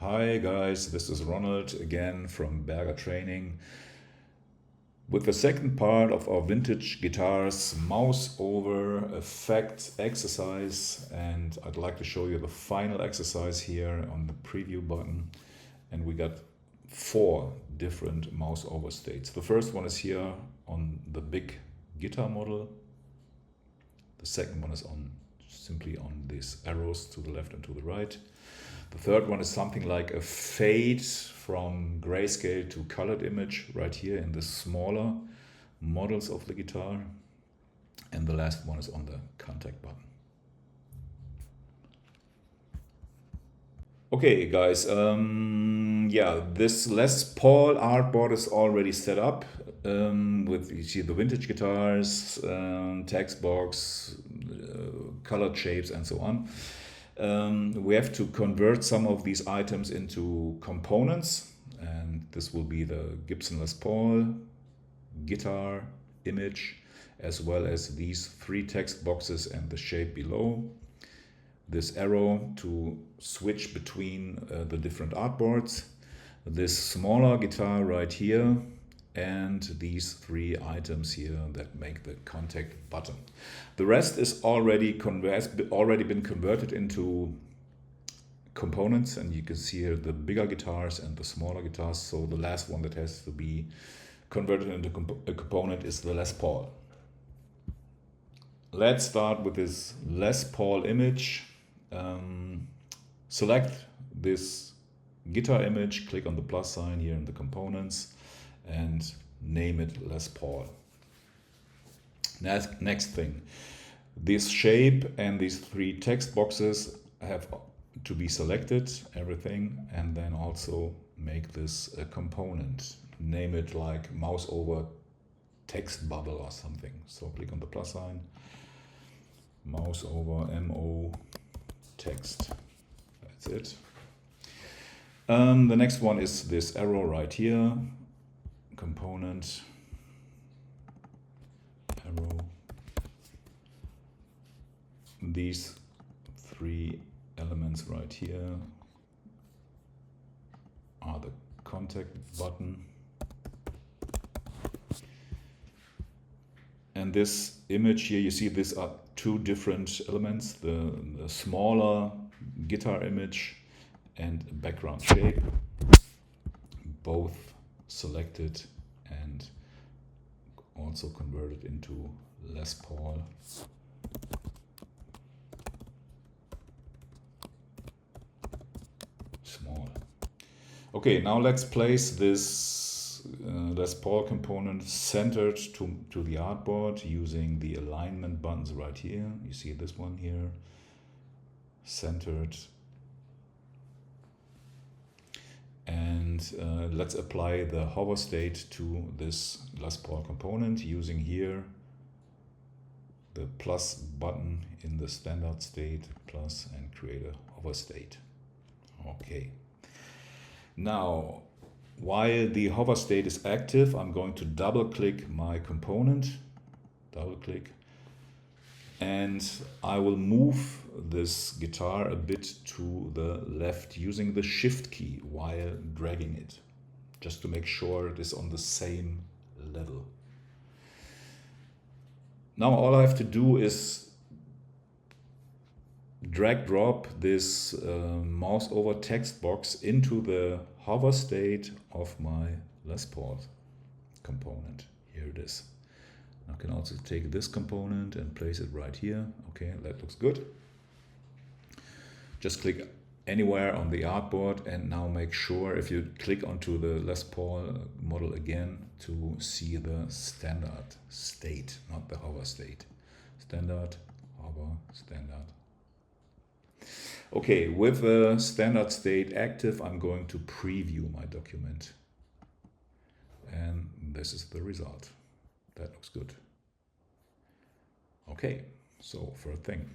Hi guys, this is Ronald again from Berger Training with the second part of our vintage guitars Mous-Over Effects exercise, and I'd like to show you the final exercise here on the preview button. And we got 4 different mouse-over states. The first one is here on the big guitar model. The second one is simply on these arrows to the left and to the right. The third one is something like a fade from grayscale to colored image right here in the smaller models of the guitar. And the last one is on the contact button. Okay guys, yeah, this Les Paul artboard is already set up with, you see, the vintage guitars, text box, colored shapes and so on. We have to convert some of these items into components, and this will be the Gibson Les Paul guitar image, as well as these 3 text boxes and the shape below. This arrow to switch between the different artboards, this smaller guitar right here, and these 3 items here that make the contact button. The rest is already been converted into components, and you can see here the bigger guitars and the smaller guitars. So the last one that has to be converted into a component is the Les Paul. Let's start with this Les Paul image. Select this guitar image, click on the plus sign here in the components, and name it Les Paul. Next thing, this shape and these 3 text boxes have to be selected, everything, and then also make this a component. Name it like Mous-Over text bubble or something. So click on the plus sign, Mous-Over MO text. That's it. The next one is this arrow right here, component, arrow. These 3 elements right here are the contact button. And this image here, you see these are 2 different elements, the smaller guitar image and background shape, both selected and also converted into Les Paul. Small. Okay, now let's place this Les Paul component centered to the artboard using the alignment buttons right here. You see this one here, centered. And let's apply the hover state to this Les Paul component using here the plus button in the standard state, plus, and create a hover state. Okay. Now, while the hover state is active, I'm going to double click my component, and I will move this guitar a bit to the left using the shift key while dragging it, just to make sure it is on the same level. Now all I have to do is drag drop this Mous-Over text box into the hover state of my Les Paul component. Here it is. I can also take this component and place it right here. Okay, that looks good. Just click anywhere on the artboard, and now make sure, if you click onto the Les Paul model again, to see the standard state, not the hover state. Standard, hover, standard. Okay, with the standard state active, I'm going to preview my document. And this is the result. That looks good. Okay, so first thing.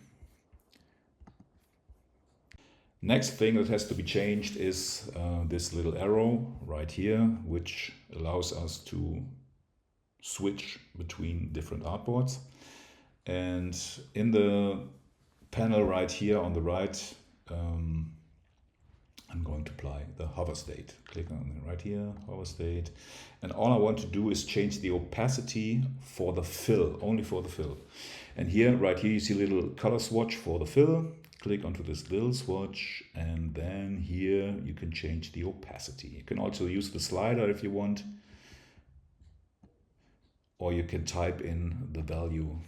Next thing that has to be changed is this little arrow right here, which allows us to switch between different artboards. And in the panel right here on the right, I'm going to apply the hover state. Click on it right here, hover state. And all I want to do is change the opacity for the fill, only for the fill. And here, right here, you see a little color swatch for the fill. Click onto this little swatch, and then here you can change the opacity. You can also use the slider if you want, or you can type in the value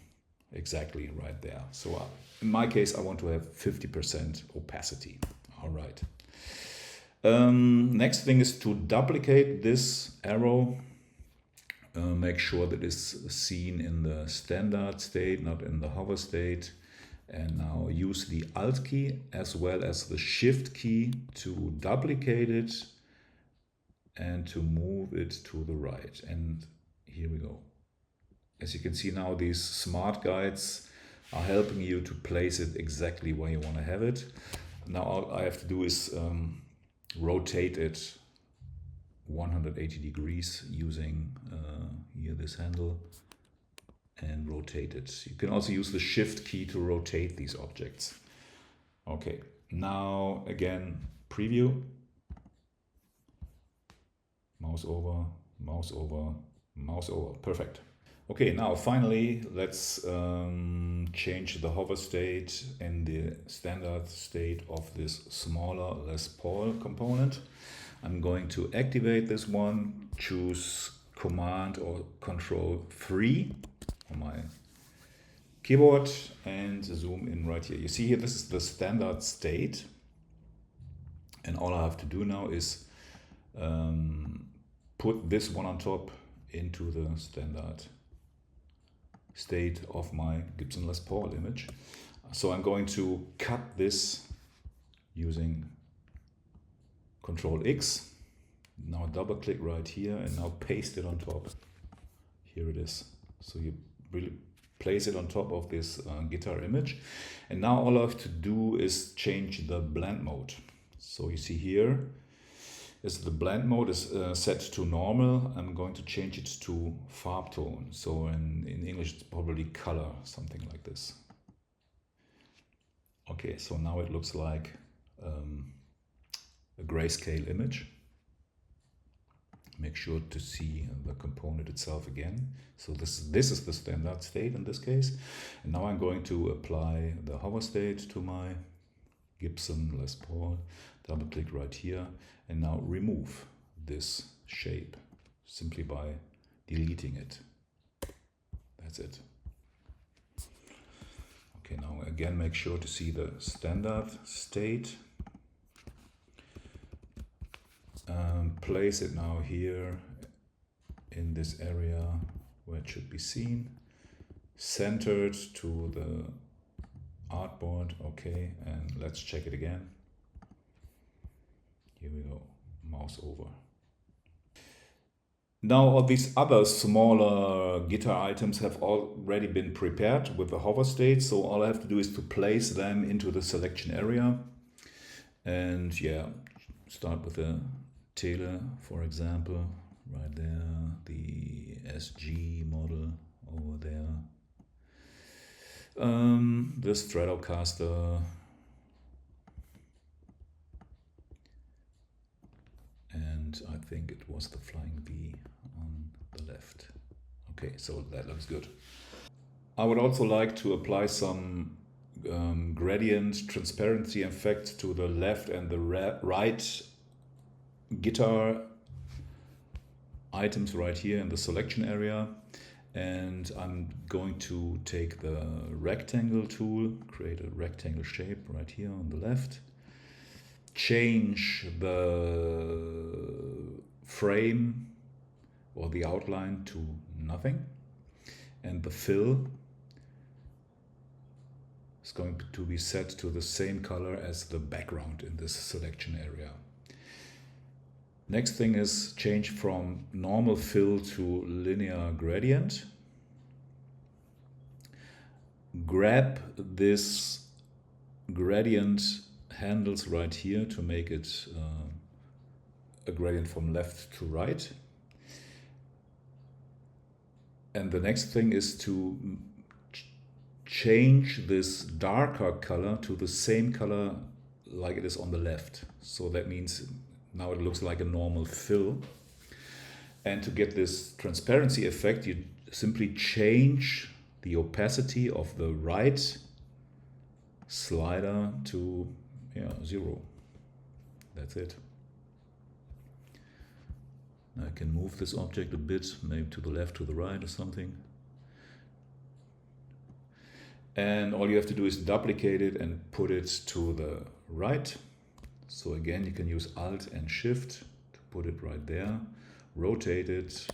exactly right there. So in my case, I want to have 50% opacity. All right. Next thing is to duplicate this arrow. Make sure that it's seen in the standard state, not in the hover state. And now use the Alt key as well as the Shift key to duplicate it and to move it to the right. And here we go. As you can see now, these smart guides are helping you to place it exactly where you want to have it. Now all I have to do is rotate it 180 degrees using here this handle and rotate it. You can also use the Shift key to rotate these objects. Okay, now again, preview, mouse over, mouse over, mouse over, perfect. Okay, now finally, let's change the hover state in the standard state of this smaller Les Paul component. I'm going to activate this one, choose Command or Control 3 on my keyboard and zoom in right here. You see here, this is the standard state. And all I have to do now is put this one on top into the standard state of my Gibson Les Paul image. So I'm going to cut this using Control X. Now double click right here and now paste it on top. Here it is. So you really place it on top of this guitar image. And now all I have to do is change the blend mode. So you see here, as the blend mode is set to normal, I'm going to change it to farb tone. So in English, it's probably color, something like this. Okay, so now it looks like a grayscale image. Make sure to see the component itself again. So this is the standard state in this case. And now I'm going to apply the hover state to my Gibson Les Paul. Double click right here and now remove this shape simply by deleting it. That's it. Okay, now again make sure to see the standard state. Place it now here in this area where it should be seen. Centered to the artboard, okay, and let's check it again. Here we go, mouse over. Now all these other smaller guitar items have already been prepared with the hover state, so all I have to do is to place them into the selection area. And yeah, start with the Tele, for example, right there, the SG model over there. The Stratocaster, and I think it was the Flying V on the left. Okay, so that looks good. I would also like to apply some gradient transparency effect to the left and the right guitar items right here in the selection area. And I'm going to take the rectangle tool, create a rectangle shape right here on the left, change the frame or the outline to nothing, and the fill is going to be set to the same color as the background in this selection area. Next thing is change from normal fill to linear gradient. Grab this gradient handles right here to make it a gradient from left to right. And the next thing is to change this darker color to the same color like it is on the left. So that means now it looks like a normal fill. And to get this transparency effect, you simply change the opacity of the right slider to 0. That's it. I can move this object a bit, maybe to the left, to the right or something. And all you have to do is duplicate it and put it to the right. So again, you can use Alt and Shift to put it right there, rotate it.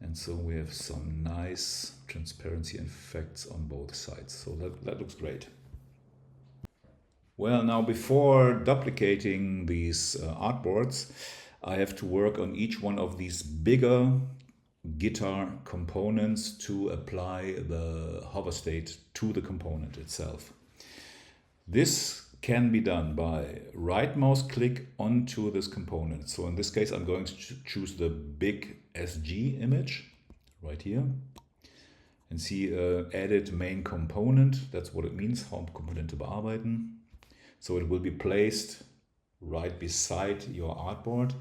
And so we have some nice transparency effects on both sides. So that looks great. Well, now before duplicating these artboards, I have to work on each one of these bigger guitar components to apply the hover state to the component itself. This can be done by right mouse click onto this component. So in this case, I'm going to choose the big SG image right here and see edit main component. That's what it means, Hauptkomponente bearbeiten. So it will be placed right beside your artboard.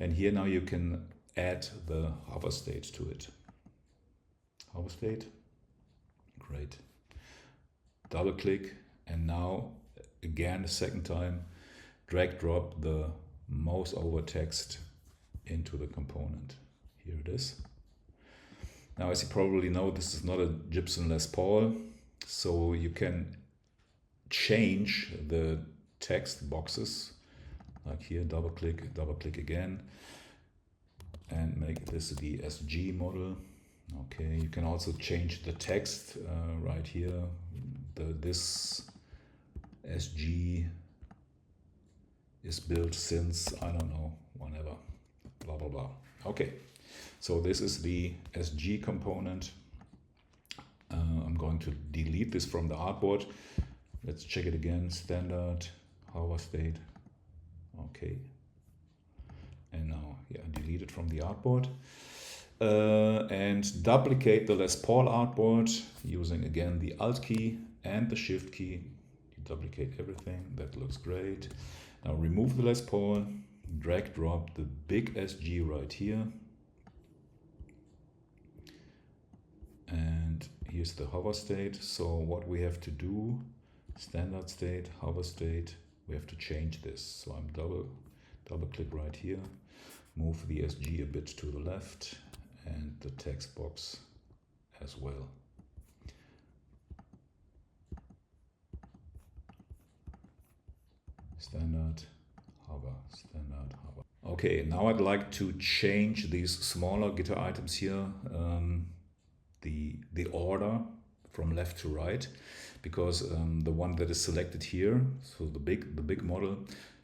And here now you can add the hover state to it. Hover state, great. Double click, and now again, the second time, drag drop the Mous-Over text into the component. Here it is. Now, as you probably know, this is not a Gibson Les Paul, so you can change the text boxes, like here, double click again, and make this the SG model. Okay, you can also change the text right here. This SG is built since, I don't know, whenever, blah, blah, blah. Okay, so this is the SG component. I'm going to delete this from the artboard. Let's check it again, standard, hover state, okay. And now, delete it from the artboard. And duplicate the Les Paul artboard using again the Alt key and the Shift key. Duplicate everything, that looks great. Now remove the Les Paul, drag drop the big SG right here. And here's the hover state. So what we have to do, standard state, hover state, we have to change this. So I'm double click right here, move the SG a bit to the left and the text box as well. Standard, hover, standard, hover. Okay, now I'd like to change these smaller guitar items here, the order from left to right, because the one that is selected here, so the big model,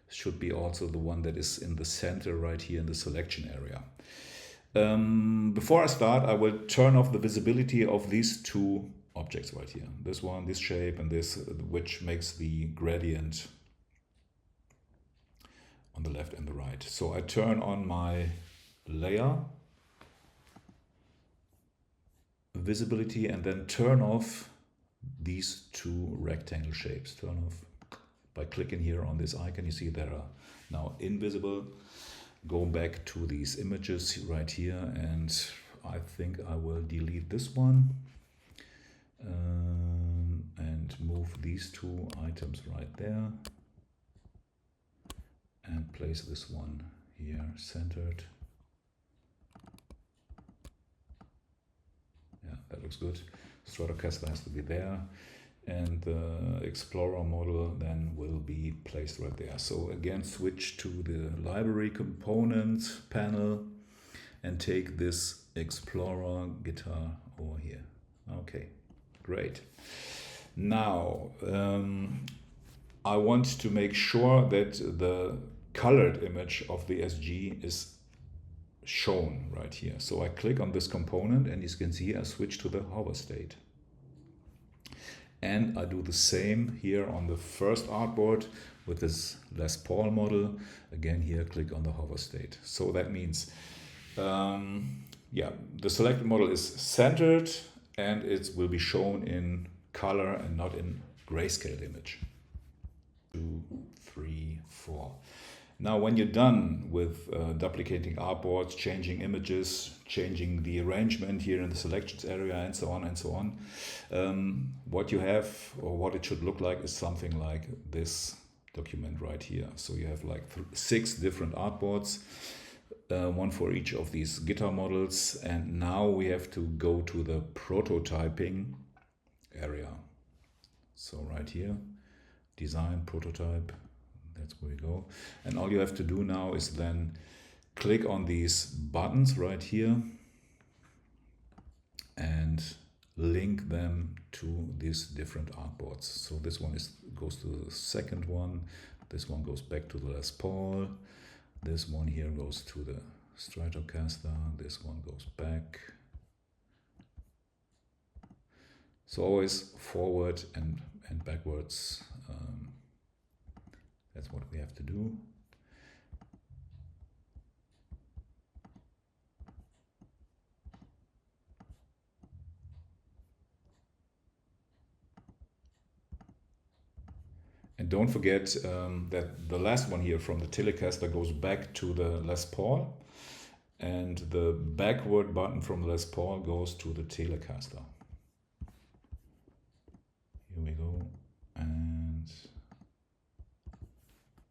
should be also the one that is in the center right here in the selection area. Before I start, I will turn off the visibility of these two objects right here. This one, this shape, and this, which makes the gradient on the left and the right. So I turn on my layer visibility and then turn off these two rectangle shapes. Turn off by clicking here on this icon. You see they are now invisible. Go back to these images right here, and I think I will delete this one and move these two items right there and place this one here centered. Yeah, that looks good. Stratocaster has to be there, and the Explorer model then will be placed right there. So again, switch to the library components panel and take this Explorer guitar over here. Okay, great. Now I want to make sure that the colored image of the SG is shown right here. So I click on this component, and you can see I switch to the hover state. And I do the same here on the first artboard with this Les Paul model. Again, here click on the hover state. So that means, the selected model is centered, and it will be shown in color and not in grayscale image. 2, 3, 4. Now, when you're done with duplicating artboards, changing images, changing the arrangement here in the selections area, and so on and so on, what you have, or what it should look like, is something like this document right here. So you have like 6 different artboards, one for each of these guitar models, and now we have to go to the prototyping area. So right here, design, prototype, that's where we go. And all you have to do now is then click on these buttons right here and link them to these different artboards. So this one goes to the second one, this one goes back to the Les Paul, this one here goes to the Stratocaster, this one goes back. So always forward and backwards. That's what we have to do. And don't forget that the last one here from the Telecaster goes back to the Les Paul, and the backward button from the Les Paul goes to the Telecaster. Here we go, and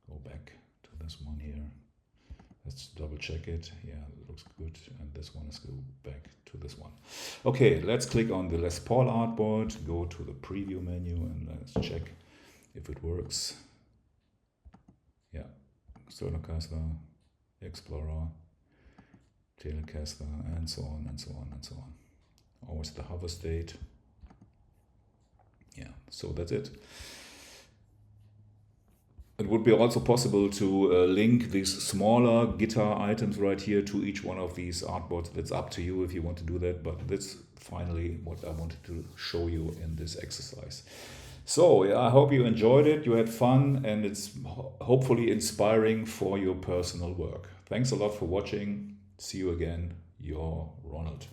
go back to this one here. Let's double check it. Yeah, it looks good. And this one is go back to this one. Okay, let's click on the Les Paul artboard, go to the preview menu, and let's check if it works. Yeah, Stratocaster, Explorer, Telecaster, and so on and so on and so on. Always the hover state. Yeah, so that's it. It would be also possible to link these smaller guitar items right here to each one of these artboards. That's up to you if you want to do that, but that's finally what I wanted to show you in this exercise. So yeah, I hope you enjoyed it, you had fun, and it's hopefully inspiring for your personal work. Thanks a lot for watching. See you again, your Ronald.